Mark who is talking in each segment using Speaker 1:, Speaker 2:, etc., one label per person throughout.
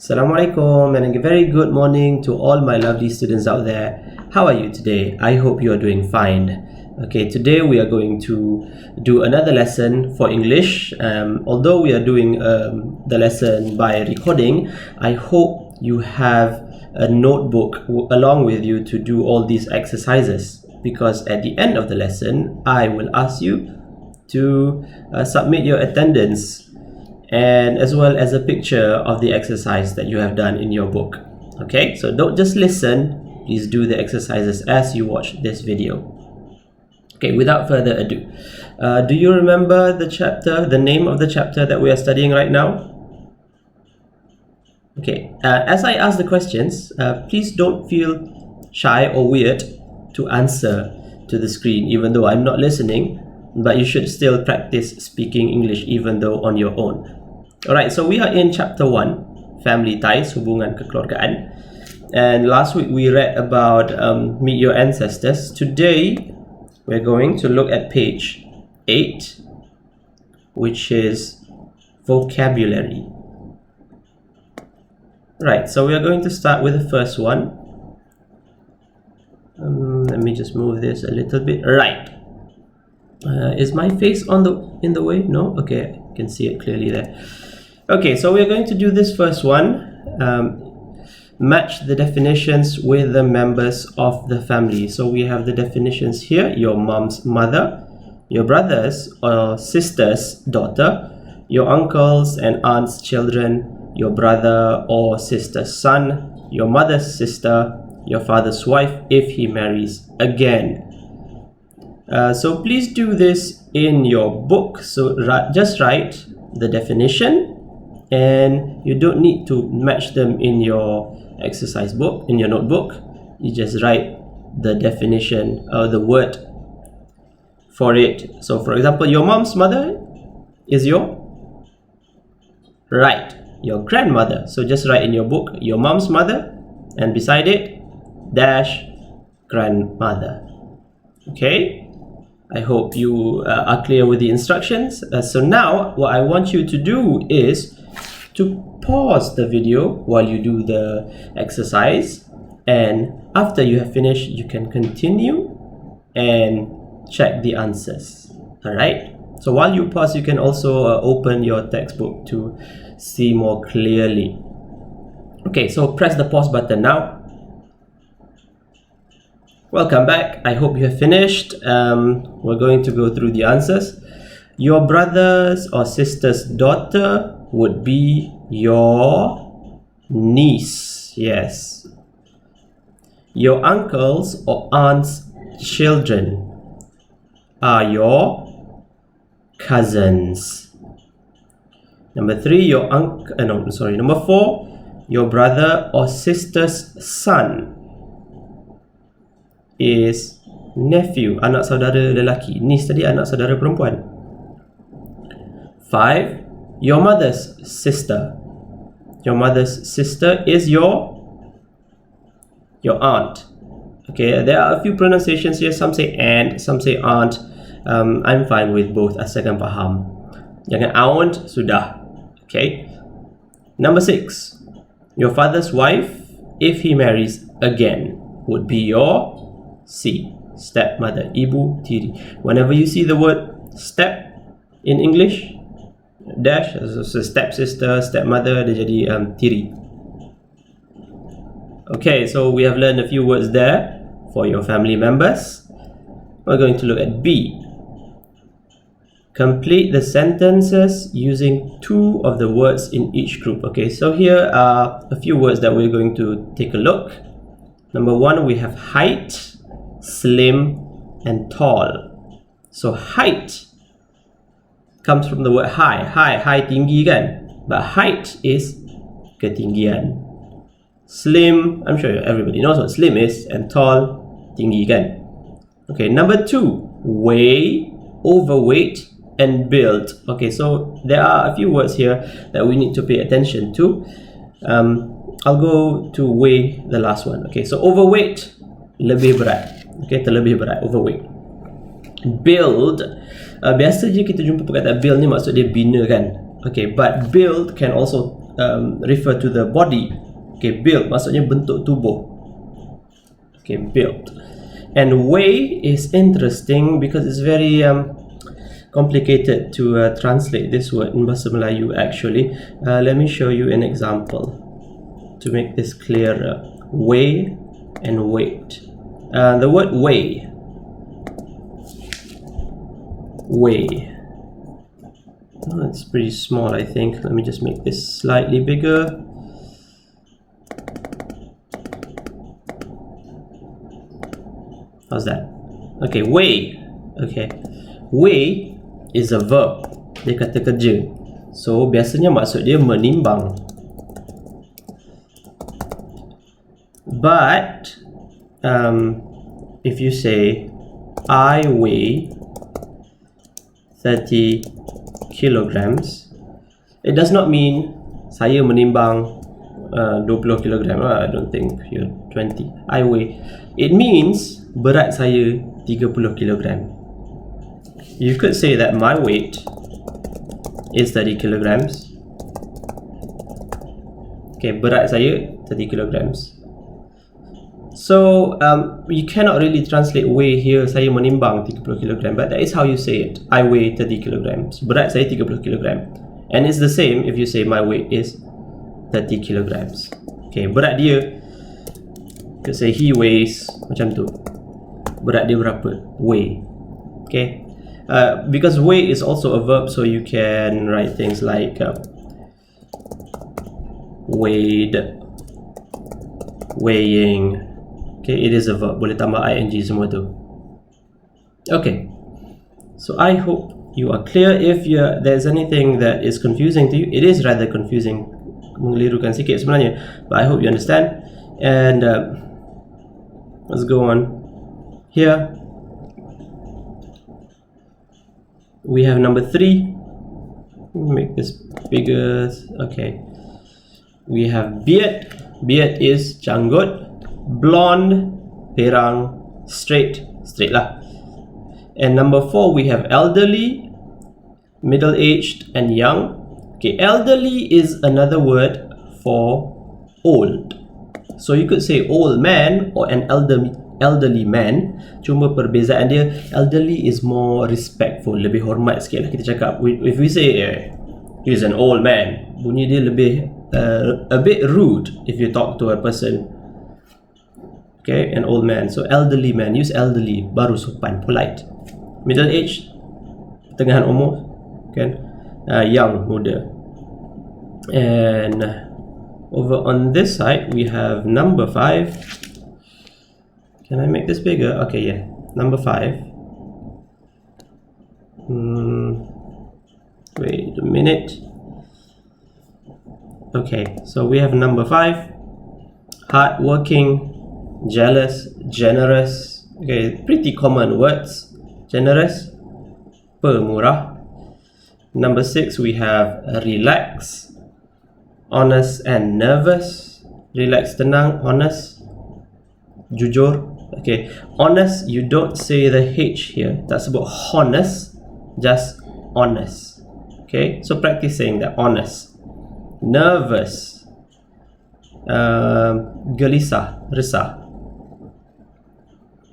Speaker 1: Assalamualaikum and a very good morning to all my lovely students out there. How are you today? I hope you are doing fine. Okay, today we are going to do another lesson for English. Although we are doing the lesson by recording, I hope you have a notebook along with you to do all these exercises, because at the end of the lesson, I will ask you to submit your attendance and as well as a picture of the exercise that you have done in your book. Okay, so don't just listen, please do the exercises as you watch this video. Okay, without further ado, do you remember the name of the chapter that we are studying right now? Okay, as I ask the questions, please don't feel shy or weird to answer to the screen, even though I'm not listening, but you should still practice speaking English even though on your own. Alright, so we are in chapter 1, family ties, hubungan kekeluargaan. And last week we read about meet your ancestors. Today we're going to look at page 8, which is vocabulary. Right, so we are going to start with the first one. Let me just move this a little bit. Right. Is my face in the way? No? Okay, I can see it clearly there. Okay, so we're going to do this first one. Match the definitions with the members of the family. So we have the definitions here: your mom's mother, your brother's or sister's daughter, your uncle's and aunt's children, your brother or sister's son, your mother's sister, your father's wife if he marries again. So please do this in your book. So just write the definition, and you don't need to match them in your exercise book, in your notebook. You just write the definition or the word for it. So for example, your mom's mother is your grandmother. So just write in your book your mom's mother, and beside it dash grandmother. Okay, I hope you are clear with the instructions. So now what I want you to do is to pause the video while you do the exercise, and after you have finished you can continue and check the answers. Alright, so while you pause you can also open your textbook to see more clearly. Okay, so press the pause button now. Welcome back. I hope you have finished. We're going to go through the answers. Your brother's or sister's daughter would be your niece. Yes. Your uncle's or aunt's children are your cousins. Number 3, Number 4, your brother or sister's son is nephew, anak saudara lelaki. Niece tadi anak saudara perempuan. 5, your mother's sister. Your mother's sister is your aunt. Okay, there are a few pronunciations here. Some say aunt, some say aunt. I'm fine with both, asalkan faham. Jangan aunt, sudah. Okay. Number 6, your father's wife if he marries again would be your C, stepmother, ibu tiri. Whenever you see the word step in English, dash, so stepsister, stepmother, dia jadi tiri. Okay, so we have learned a few words there for your family members. We're going to look at B. Complete the sentences using 2 of the words in each group. Okay, so here are a few words that we're going to take a look. Number 1, we have height, slim, and tall. So height comes from the word high. High tinggi kan? But height is ketinggian. Slim, I'm sure everybody knows what slim is, and tall, tinggi kan? Okay, number 2, weigh, overweight, and build. Okay, so there are a few words here that we need to pay attention to. I'll go to weigh, the last one. Okay, so overweight, lebih berat. Okay, terlebih berat, overweight. Build, biasa je kita jumpa perkataan build ni maksud dia bina kan. Okay, but build can also refer to the body. Okay, build maksudnya bentuk tubuh. Okay, build. And way is interesting because it's very complicated to translate this word in Bahasa Melayu actually. Let me show you an example to make this clearer. Way and weight. The word way. Way. Oh, it's pretty small, I think. Let me just make this slightly bigger. How's that? Okay, weigh. Okay, weigh is a verb. Dia kata kerja. So biasanya maksud dia menimbang. But if you say I weigh 30 kilograms, it does not mean saya menimbang 20 kilogram. I don't think you're 20. I weigh. It means berat saya 30 kilogram. You could say that my weight is 30 kilograms. Okay, berat saya 30 kilograms. So you cannot really translate weigh here, saya menimbang 30 kilogram, but that is how you say it. I weigh 30 kilograms. Berat saya 30 kilogram. And it's the same if you say my weight is 30 kilograms. Okay, berat dia, you could say he weighs, macam tu. Berat dia berapa? Weigh. Okay. Because weigh is also a verb, so you can write things like weighed, weighing. Okay, it is a verb. Boleh tambah ing semua tu. Okay. So I hope you are clear. If there's anything that is confusing to you, it is rather confusing, mengelirukan sikit sebenarnya, but I hope you understand. And let's go on. Here we have number 3. Make this bigger. Okay, we have beard. Beard is janggut. Blonde, perang. Straight lah. And number 4 we have elderly, middle-aged, and young. Okay, elderly is another word for old. So you could say old man or an elderly man. Cuma perbezaan dia, elderly is more respectful, lebih hormat sikit lah kita cakap. If we say he's an old man, bunyi dia lebih a bit rude if you talk to a person. Okay, an old man. So elderly man, use elderly, baru sopan, polite. Middle age, pertengahan umur, kan? Young, muda. And over on this side we have number 5. Can I make this bigger? Okay, yeah. Number 5. Wait a minute. Okay, so we have number 5. Hardworking, jealous, generous. Okay, pretty common words. Generous, pemurah. Number 6 we have relax, honest, and nervous. Relax, tenang. Honest, jujur. Okay, honest, you don't say the H here. Tak sebut honest, just honest. Okay, so practice saying that. Honest. Nervous, gelisah, resah.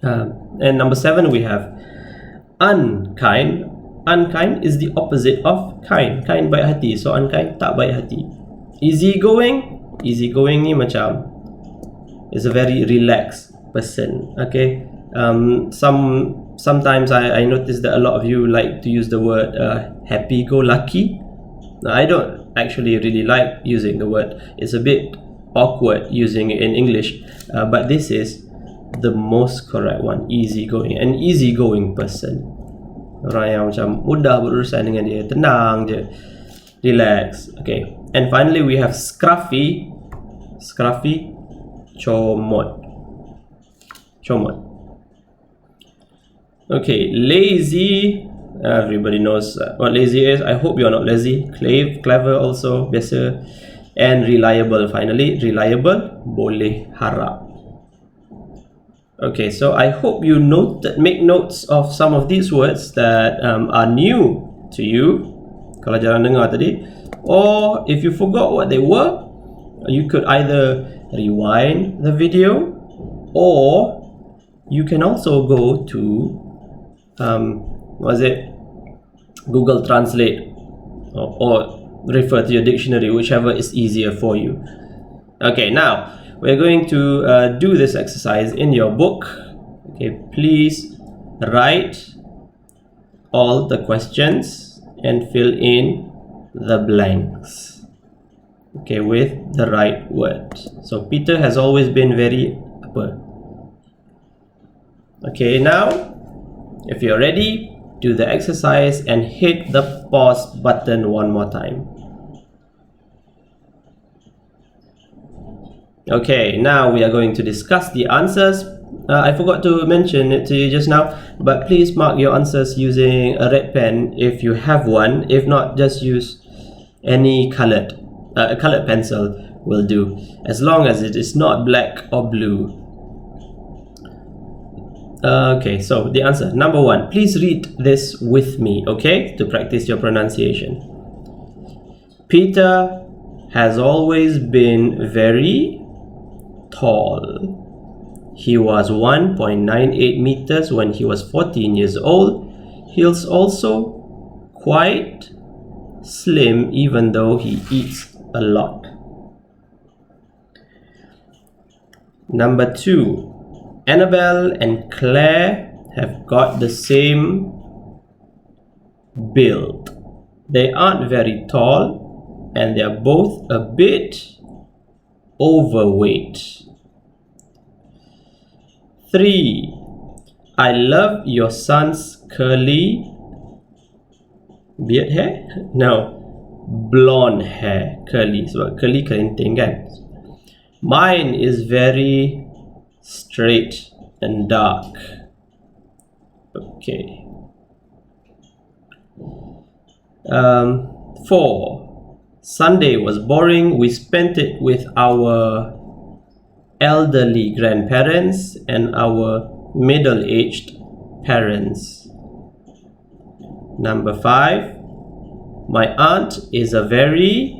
Speaker 1: And number 7 we have unkind. Unkind is the opposite of kind. Kind baik hati, so unkind tak baik hati. Easygoing. Easygoing ni macam is a very relaxed person. Okay. Sometimes I notice that a lot of you like to use the word happy-go-lucky. Now, I don't actually really like using the word. It's a bit awkward using it in English, but this is the most correct one. Easygoing. An easygoing person. Orang yang macam mudah berurusan dengan dia, tenang je, relax. Okay. And finally we have scruffy. Scruffy, comot. Comot. Okay, lazy. Everybody knows what lazy is. I hope you're not lazy. Clever also, biasa. And reliable. Finally, reliable, boleh harap. Okay, so I hope you make notes of some of these words that are new to you, kalau jarang dengar tadi. Or if you forgot what they were, you could either rewind the video, or you can also go to Google Translate, or refer to your dictionary, whichever is easier for you. Okay, now we're going to do this exercise in your book. Okay, please write all the questions and fill in the blanks, okay, with the right word. So Peter has always been very apa. Okay, now if you're ready, do the exercise and hit the pause button one more time. Okay, now we are going to discuss the answers. I forgot to mention it to you just now, but please mark your answers using a red pen if you have one. If not, just use any colored pencil will do, as long as it is not black or blue. Okay, so the answer, number 1, please read this with me, okay, to practice your pronunciation. Peter has always been very tall. He was 1.98 meters when he was 14 years old. He's also quite slim, even though he eats a lot. Number 2, Annabelle and Claire have got the same build. They aren't very tall, and they're both a bit overweight. 3, I love your son's curly beard hair? No, blonde hair. Curly, sebab curly kerinting kan. Mine is very straight and dark. Okay. 4, Sunday was boring. We spent it with our elderly grandparents and our middle-aged parents. Number 5, my aunt is a very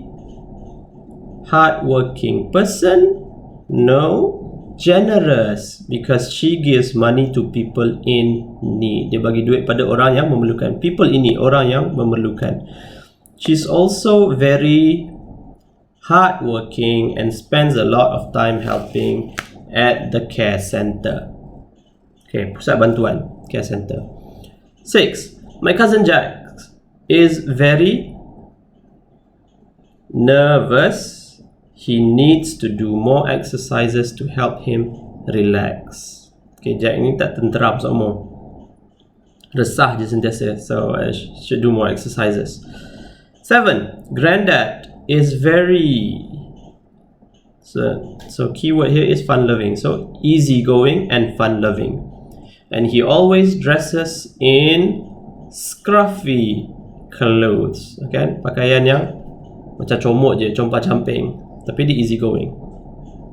Speaker 1: hardworking person. No, generous, because she gives money to people in need. Dia bagi duit pada orang yang memerlukan. People in need, orang yang memerlukan. She's also very hardworking and spends a lot of time helping at the care center. Okay, pusat bantuan, care center. 6, my cousin Jack is very nervous. He needs to do more exercises to help him relax. Okay, Jack ni tak tenteram sama. Resah je sentiasa, so I should do more exercises. 7, Granddad is very, so keyword here is fun-loving, so easygoing and fun-loving. And he always dresses in scruffy clothes, okay? Pakaian yang macam comot je, compang-camping, tapi dia easygoing.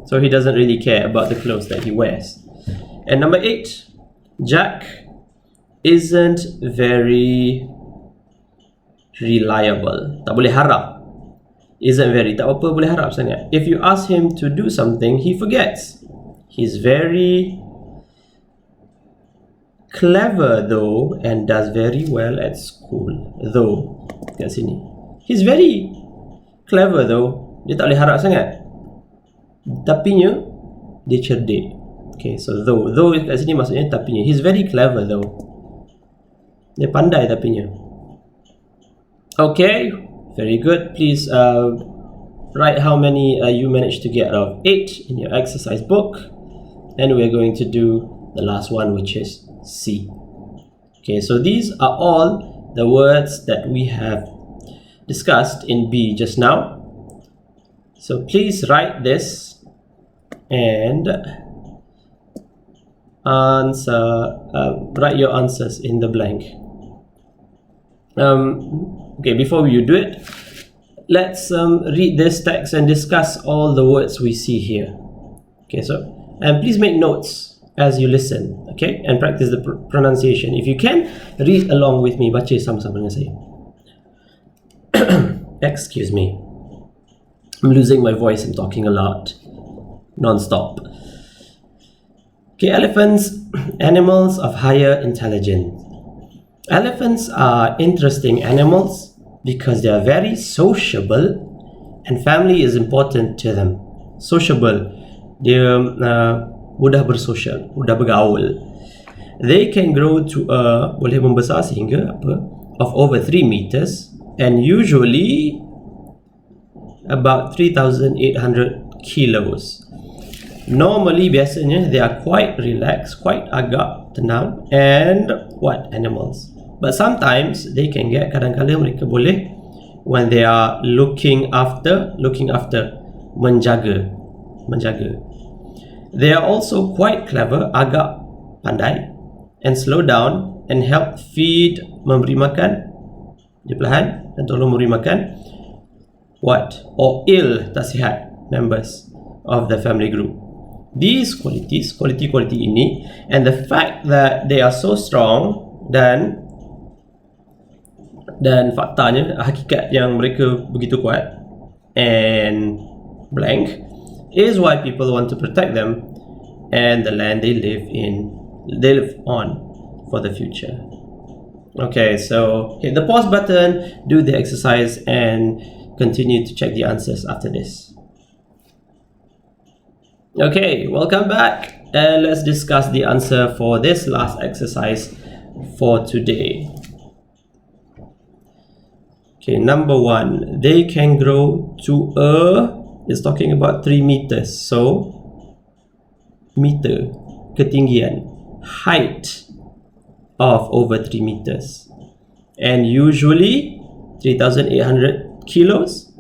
Speaker 1: So he doesn't really care about the clothes that he wears. And number 8, Jack isn't very reliable. Tak boleh harap. Isn't very, tak apa boleh harap sangat. If you ask him to do something, he forgets. He's very clever though, and does very well at school. Though, kat sini, he's very clever though. Dia tak boleh harap sangat. Tapinya, dia cerdik. Okay, so though kat sini maksudnya tapinya. He's very clever though. Dia pandai tapinya. Okay, very good. Please write how many you managed to get out of 8 in your exercise book. And we're going to do the last one, which is C. Okay, so these are all the words that we have discussed in B just now. So please write this and write your answers in the blank. Okay, before you do it, let's read this text and discuss all the words we see here. Okay, so and please make notes as you listen, okay, and practice the pronunciation. If you can, read along with me. Baca sama-sama dengan saya. Excuse me. I'm losing my voice. I'm talking a lot, non-stop. Okay, elephants, animals of higher intelligence. Elephants are interesting animals because they are very sociable and family is important to them. Sociable, dia mudah bersosial, mudah bergaul. They can grow to boleh membesar sehingga of over 3 meters and usually about 3,800 kilos. Normally, biasanya, they are quite relaxed, quite agak tenang, and what animals. But sometimes they can get, kadang-kadang mereka boleh, when they are looking after, menjaga. They are also quite clever, agak pandai, and slow down and help feed, memberi makan, dia perlahan dan tolong memberi makan, what? Or ill, tak sihat members of the family group. These qualities, quality ini, and the fact that they are so strong dan faktanya, hakikat yang mereka begitu kuat and blank is why people want to protect them and the land they live on for the future. Okay, so hit the pause button, do the exercise, and continue to check the answers after this. Okay, welcome back, and let's discuss the answer for this last exercise for today. Okay, number 1, they can grow to it's talking about 3 meters, so meter, ketinggian, height of over 3 meters, and usually 3,800 kilos,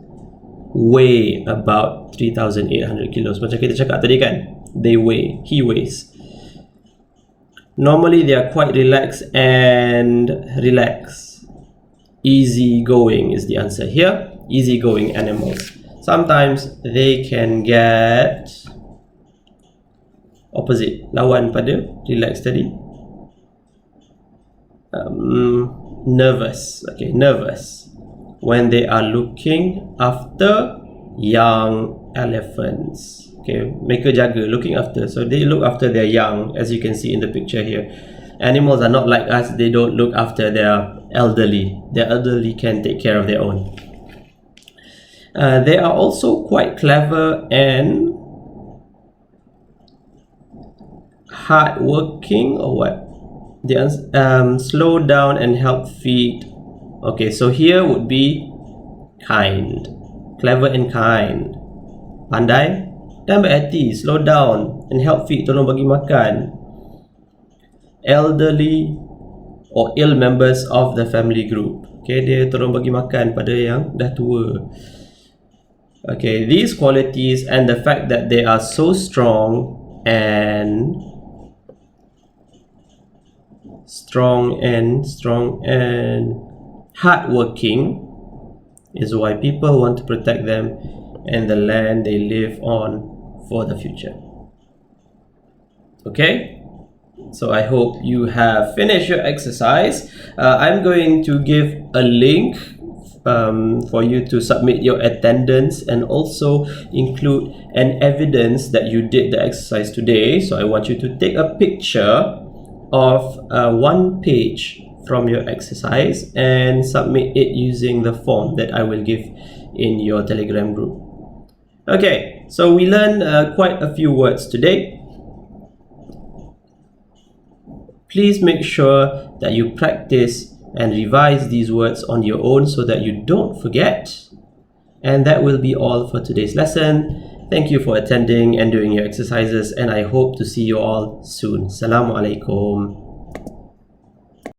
Speaker 1: weigh about 3,800 kilos. Macam kita cakap tadi kan, he weighs. Normally they are quite relaxed and easy going is the answer here. Easy going animals. Sometimes they can get opposite, lawan pada relax tadi, nervous. Okay, nervous when they are looking after young elephants. Okay, mereka jaga, looking after. So they look after their young, as you can see in the picture here. Animals are not like us, they don't look after their elderly. Their elderly can take care of their own. They are also quite clever and hardworking, or what? They slow down and help feed. Okay, so here would be kind, clever and kind, pandai dan berhati, slow down and help feed, tolong bagi makan. Elderly or ill members of the family group. Okay, dia tolong bagi makan pada yang dah tua. Okay, these qualities and the fact that they are so strong and hardworking is why people want to protect them and the land they live on for the future. Okay, so I hope you have finished your exercise. I'm going to give a link for you to submit your attendance and also include an evidence that you did the exercise today. So I want you to take a picture of one page from your exercise and submit it using the form that I will give in your Telegram group. Okay, so we learned quite a few words today. Please make sure that you practice and revise these words on your own so that you don't forget. And that will be all for today's lesson. Thank you for attending and doing your exercises, and I hope to see you all soon. Assalamu alaikum.